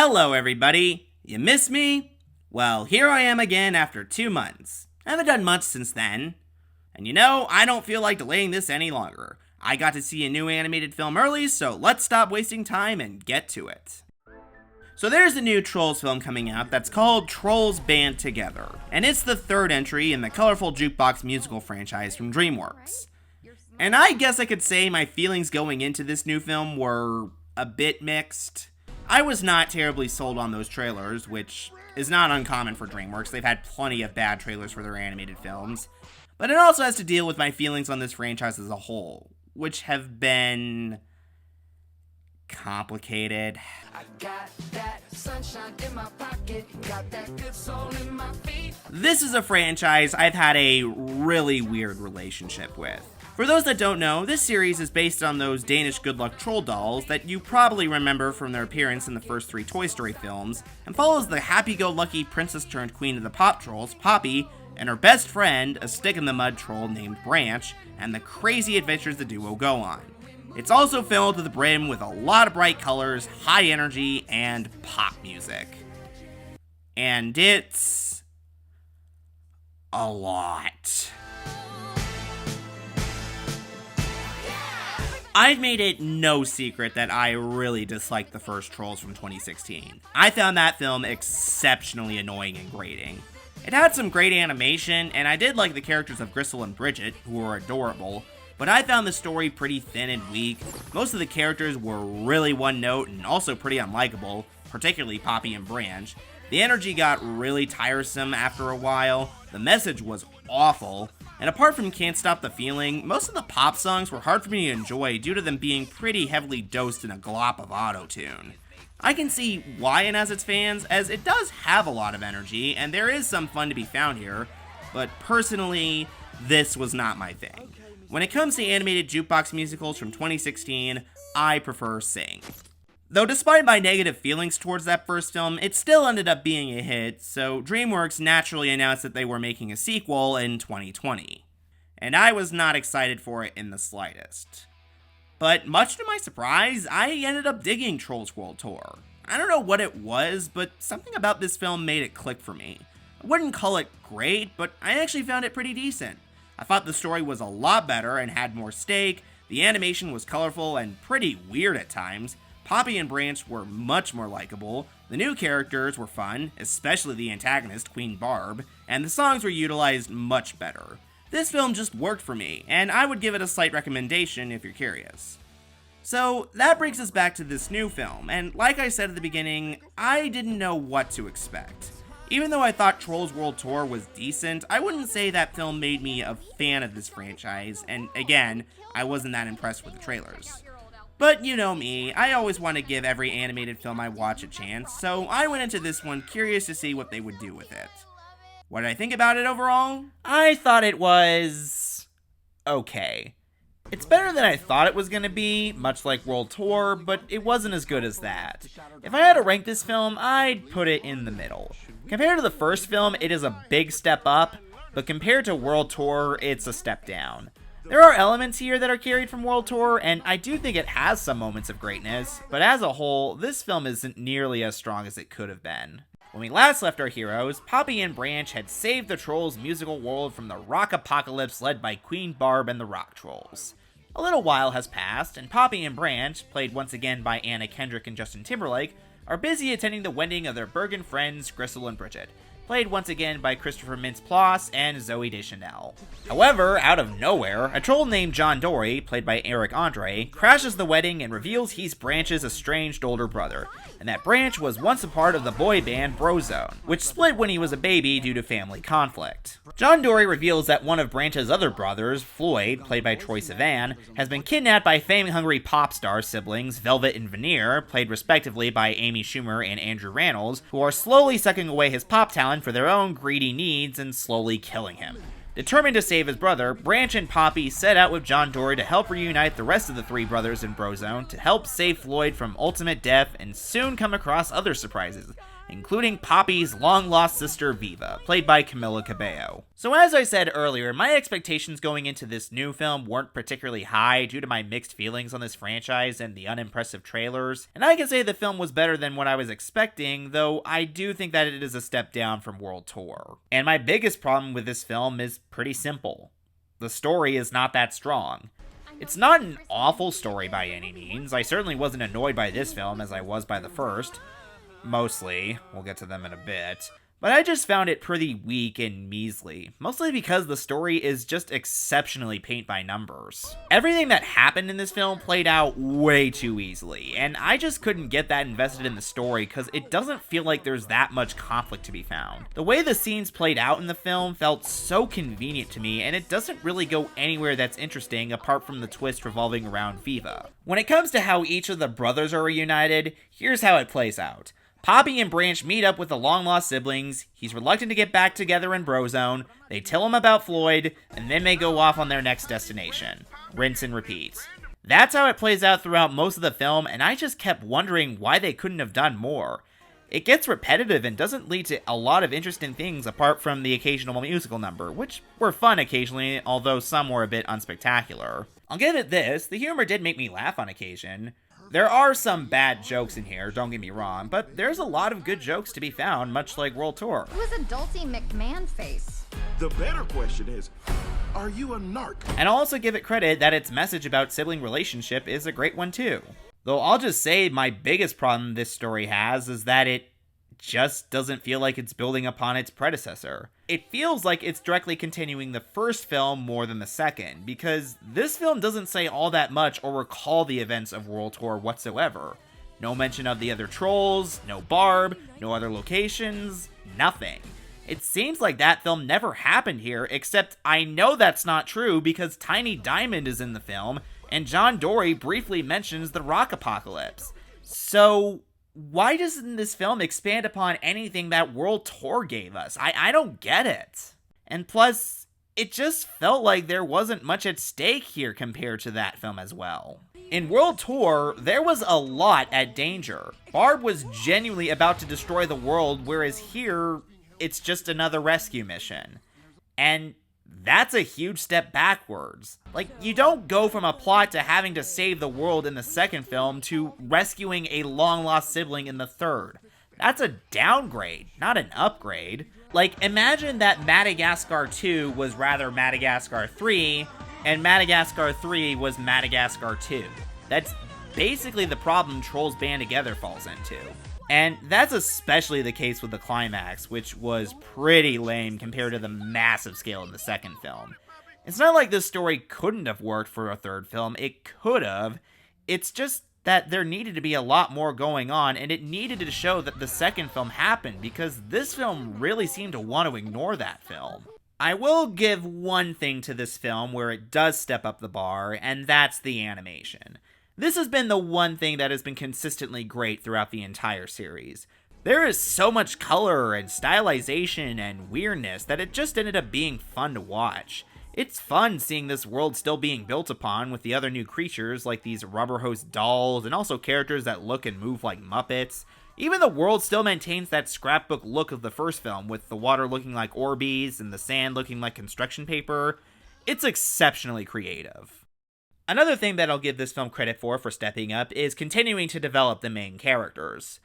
Hello everybody! You miss me? Well, here I am again after 2 months. I haven't done much since then. And I don't feel like delaying this any longer. I got to see a new animated film early, so let's stop wasting time and get to it. So there's a new Trolls film coming out that's called Trolls Band Together, and it's the third entry in the colorful jukebox musical franchise from DreamWorks. And I guess I could say my feelings going into this new film were a bit mixed. I was not terribly sold on those trailers, which is not uncommon for DreamWorks. They've had plenty of bad trailers for their animated films. But it also has to deal with my feelings on this franchise as a whole, which have been complicated. I got that sunshine in my pocket, got that good soul in my feet. This is a franchise I've had a really weird relationship with. For those that don't know, this series is based on those Danish good luck troll dolls that you probably remember from their appearance in the first 3 Toy Story films, and follows the happy-go-lucky princess-turned-queen of the pop trolls, Poppy, and her best friend, a stick-in-the-mud troll named Branch, and the crazy adventures the duo go on. It's also filled to the brim with a lot of bright colors, high energy, and pop music. And it's a lot. I've made it no secret that I really disliked the first Trolls from 2016. I found that film exceptionally annoying and grating. It had some great animation, and I did like the characters of Gristle and Bridget, who were adorable, but I found the story pretty thin and weak. Most of the characters were really one-note and also pretty unlikable, particularly Poppy and Branch. The energy got really tiresome after a while, the message was awful, and apart from Can't Stop the Feeling, most of the pop songs were hard for me to enjoy due to them being pretty heavily dosed in a glop of auto-tune. I can see why it has its fans, as it does have a lot of energy, and there is some fun to be found here, but personally, this was not my thing. When it comes to animated jukebox musicals from 2016, I prefer Sing. Though despite my negative feelings towards that first film, it still ended up being a hit, so DreamWorks naturally announced that they were making a sequel in 2020. And I was not excited for it in the slightest. But much to my surprise, I ended up digging Trolls World Tour. I don't know what it was, but something about this film made it click for me. I wouldn't call it great, but I actually found it pretty decent. I thought the story was a lot better and had more stake, the animation was colorful and pretty weird at times, Poppy and Branch were much more likable, the new characters were fun, especially the antagonist, Queen Barb, and the songs were utilized much better. This film just worked for me, and I would give it a slight recommendation if you're curious. So, that brings us back to this new film, and like I said at the beginning, I didn't know what to expect. Even though I thought Trolls World Tour was decent, I wouldn't say that film made me a fan of this franchise, and again, I wasn't that impressed with the trailers. But you know me, I always want to give every animated film I watch a chance, so I went into this one curious to see what they would do with it. What did I think about it overall? I thought it was okay. It's better than I thought it was going to be, much like World Tour, but it wasn't as good as that. If I had to rank this film, I'd put it in the middle. Compared to the first film, it is a big step up, but compared to World Tour, it's a step down. There are elements here that are carried from World Tour, and I do think it has some moments of greatness, but as a whole, this film isn't nearly as strong as it could have been. When we last left our heroes, Poppy and Branch had saved the Trolls musical world from the rock apocalypse led by Queen Barb and the Rock Trolls. A little while has passed, and Poppy and Branch, played once again by Anna Kendrick and Justin Timberlake, are busy attending the wedding of their Bergen friends Gristle and Bridget, played once again by Christopher Mintz-Plasse and Zooey Deschanel. However, out of nowhere, a troll named John Dory, played by Eric Andre, crashes the wedding and reveals he's Branch's estranged older brother, and that Branch was once a part of the boy band Brozone, which split when he was a baby due to family conflict. John Dory reveals that one of Branch's other brothers, Floyd, played by Troye Sivan, has been kidnapped by fame-hungry pop star siblings Velvet and Veneer, played respectively by Amy Schumer and Andrew Rannells, who are slowly sucking away his pop talent for their own greedy needs and slowly killing him. Determined to save his brother, Branch and Poppy set out with John Dory to help reunite the rest of the 3 brothers in Brozone to help save Floyd from ultimate death and soon come across other surprises, including Poppy's long-lost sister Viva, played by Camila Cabello. So as I said earlier, my expectations going into this new film weren't particularly high due to my mixed feelings on this franchise and the unimpressive trailers, and I can say the film was better than what I was expecting, though I do think that it is a step down from World Tour. And my biggest problem with this film is pretty simple. The story is not that strong. It's not an awful story by any means. I certainly wasn't annoyed by this film as I was by the first. Mostly. We'll get to them in a bit. But I just found it pretty weak and measly, mostly because the story is just exceptionally paint by numbers. Everything that happened in this film played out way too easily, and I just couldn't get that invested in the story because it doesn't feel like there's that much conflict to be found. The way the scenes played out in the film felt so convenient to me, and it doesn't really go anywhere that's interesting apart from the twist revolving around Viva. When it comes to how each of the brothers are reunited, here's how it plays out. Poppy and Branch meet up with the long-lost siblings, he's reluctant to get back together in Brozone, they tell him about Floyd, and then they go off on their next destination. Rinse and repeat. That's how it plays out throughout most of the film, and I just kept wondering why they couldn't have done more. It gets repetitive and doesn't lead to a lot of interesting things apart from the occasional musical number, which were fun occasionally, although some were a bit unspectacular. I'll give it this, the humor did make me laugh on occasion. There are some bad jokes in here, don't get me wrong, but there's a lot of good jokes to be found, much like World Tour. Who is a Dulcie McMahon face? The better question is, are you a narc? And I'll also give it credit that its message about sibling relationship is a great one too. Though I'll just say my biggest problem this story has is that it just doesn't feel like it's building upon its predecessor. It feels like it's directly continuing the first film more than the second, because this film doesn't say all that much or recall the events of World Tour whatsoever. No mention of the other trolls, no Barb, no other locations, nothing. It seems like that film never happened here, except I know that's not true because Tiny Diamond is in the film, and John Dory briefly mentions the rock apocalypse. So why doesn't this film expand upon anything that World Tour gave us? I don't get it. And plus, it just felt like there wasn't much at stake here compared to that film as well. In World Tour, there was a lot at danger. Barb was genuinely about to destroy the world, whereas here, it's just another rescue mission. And that's a huge step backwards. Like, you don't go from a plot to having to save the world in the second film to rescuing a long-lost sibling in the third. That's a downgrade, not an upgrade. Like, imagine that Madagascar 2 was rather Madagascar 3, and Madagascar 3 was Madagascar 2. That's basically the problem Trolls Band Together falls into. And that's especially the case with the climax, which was pretty lame compared to the massive scale in the second film. It's not like this story couldn't have worked for a third film, it could have. It's just that there needed to be a lot more going on, and it needed to show that the second film happened, because this film really seemed to want to ignore that film. I will give one thing to this film where it does step up the bar, and that's the animation. This has been the one thing that has been consistently great throughout the entire series. There is so much color and stylization and weirdness that it just ended up being fun to watch. It's fun seeing this world still being built upon with the other new creatures like these rubber hose dolls and also characters that look and move like Muppets. Even the world still maintains that scrapbook look of the first film with the water looking like Orbeez and the sand looking like construction paper. It's exceptionally creative. Another thing that I'll give this film credit for stepping up is continuing to develop the main characters.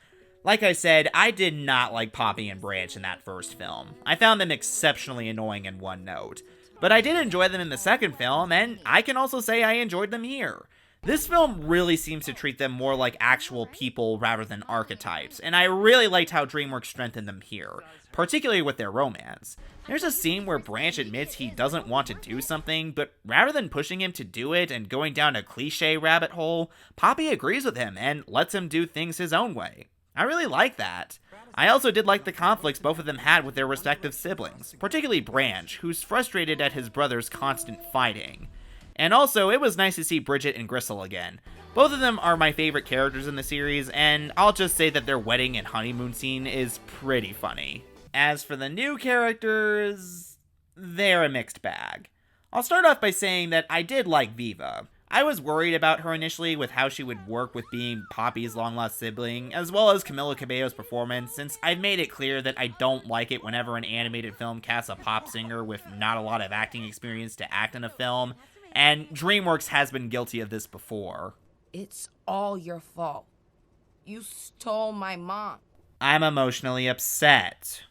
Like I said, I did not like Poppy and Branch in that first film. I found them exceptionally annoying in one note. But I did enjoy them in the second film, and I can also say I enjoyed them here. This film really seems to treat them more like actual people rather than archetypes, and I really liked how DreamWorks strengthened them here, particularly with their romance. There's a scene where Branch admits he doesn't want to do something, but rather than pushing him to do it and going down a cliche rabbit hole, Poppy agrees with him and lets him do things his own way. I really like that. I also did like the conflicts both of them had with their respective siblings, particularly Branch, who's frustrated at his brother's constant fighting. And also, it was nice to see Bridget and Gristle again. Both of them are my favorite characters in the series, and I'll just say that their wedding and honeymoon scene is pretty funny. As for the new characters, they're a mixed bag. I'll start off by saying that I did like Viva. I was worried about her initially with how she would work with being Poppy's long-lost sibling, as well as Camila Cabello's performance, since I've made it clear that I don't like it whenever an animated film casts a pop singer with not a lot of acting experience to act in a film, and DreamWorks has been guilty of this before. It's all your fault. You stole my mom. I'm emotionally upset.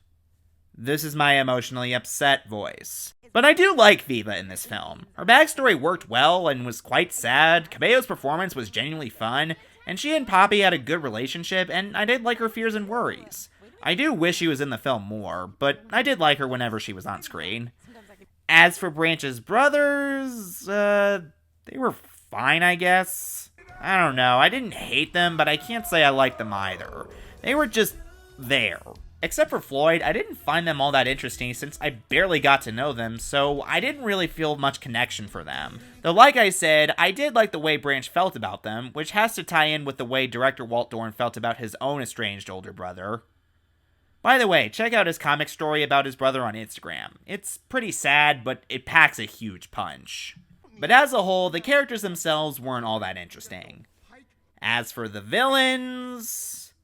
This is my emotionally upset voice. But I do like Viva in this film. Her backstory worked well and was quite sad, Cabello's performance was genuinely fun, and she and Poppy had a good relationship, and I did like her fears and worries. I do wish she was in the film more, but I did like her whenever she was on screen. As for Branch's brothers, they were fine, I guess. I don't know, I didn't hate them, but I can't say I liked them either. They were just there. Except for Floyd, I didn't find them all that interesting since I barely got to know them, so I didn't really feel much connection for them. Though like I said, I did like the way Branch felt about them, which has to tie in with the way director Walt Dorn felt about his own estranged older brother. By the way, check out his comic story about his brother on Instagram. It's pretty sad, but it packs a huge punch. But as a whole, the characters themselves weren't all that interesting. As for the villains...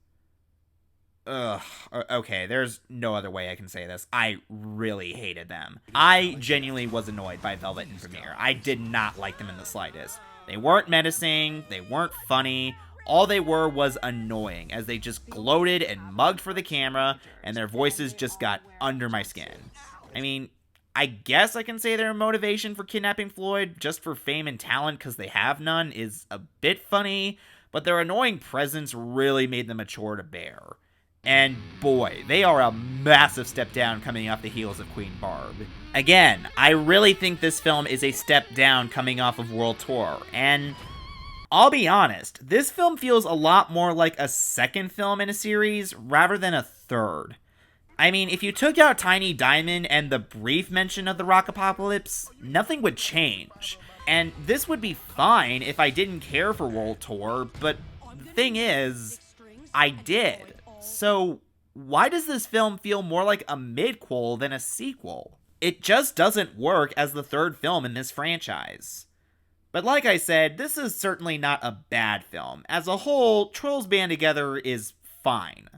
okay, there's no other way I can say this. I really hated them. I genuinely was annoyed by Velvet and Veneer. I did not like them in the slightest. They weren't menacing, they weren't funny, all they were was annoying, as they just gloated and mugged for the camera, and their voices just got under my skin. I mean, I guess I can say their motivation for kidnapping Floyd, just for fame and talent because they have none, is a bit funny, but their annoying presence really made them a chore to bear. And boy, they are a massive step down coming off the heels of Queen Barb. Again, I really think this film is a step down coming off of World Tour, and I'll be honest, this film feels a lot more like a second film in a series rather than a third. I mean, if you took out Tiny Diamond and the brief mention of the rock apocalypse, nothing would change. And this would be fine if I didn't care for World Tour, but the thing is, I did. So, why does this film feel more like a midquel than a sequel? It just doesn't work as the third film in this franchise. But like I said, this is certainly not a bad film. As a whole, Trolls Band Together is fine,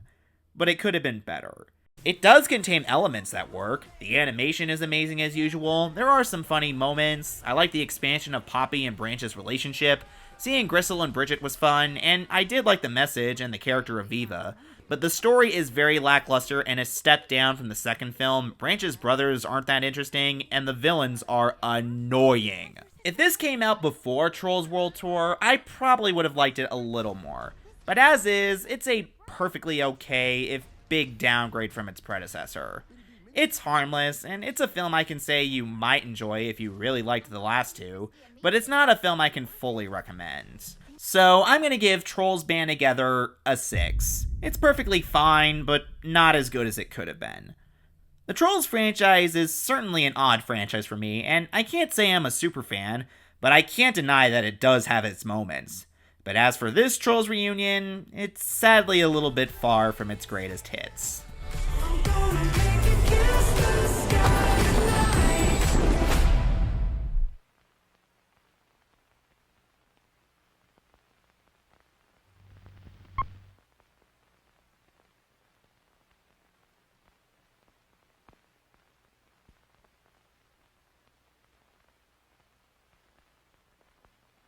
but it could have been better. It does contain elements that work. The animation is amazing as usual. There are some funny moments. I like the expansion of Poppy and Branch's relationship. Seeing Gristle and Bridget was fun, and I did like the message and the character of Viva. But the story is very lackluster and a step down from the second film. Branch's brothers aren't that interesting, and the villains are annoying. If this came out before Trolls World Tour, I probably would have liked it a little more. But as is, it's a perfectly okay, if big downgrade from its predecessor. It's harmless, and it's a film I can say you might enjoy if you really liked the last two, but it's not a film I can fully recommend. So I'm going to give Trolls Band Together a 6. It's perfectly fine, but not as good as it could have been. The Trolls franchise is certainly an odd franchise for me, and I can't say I'm a super fan, but I can't deny that it does have its moments. But as for this Trolls reunion, it's sadly a little bit far from its greatest hits.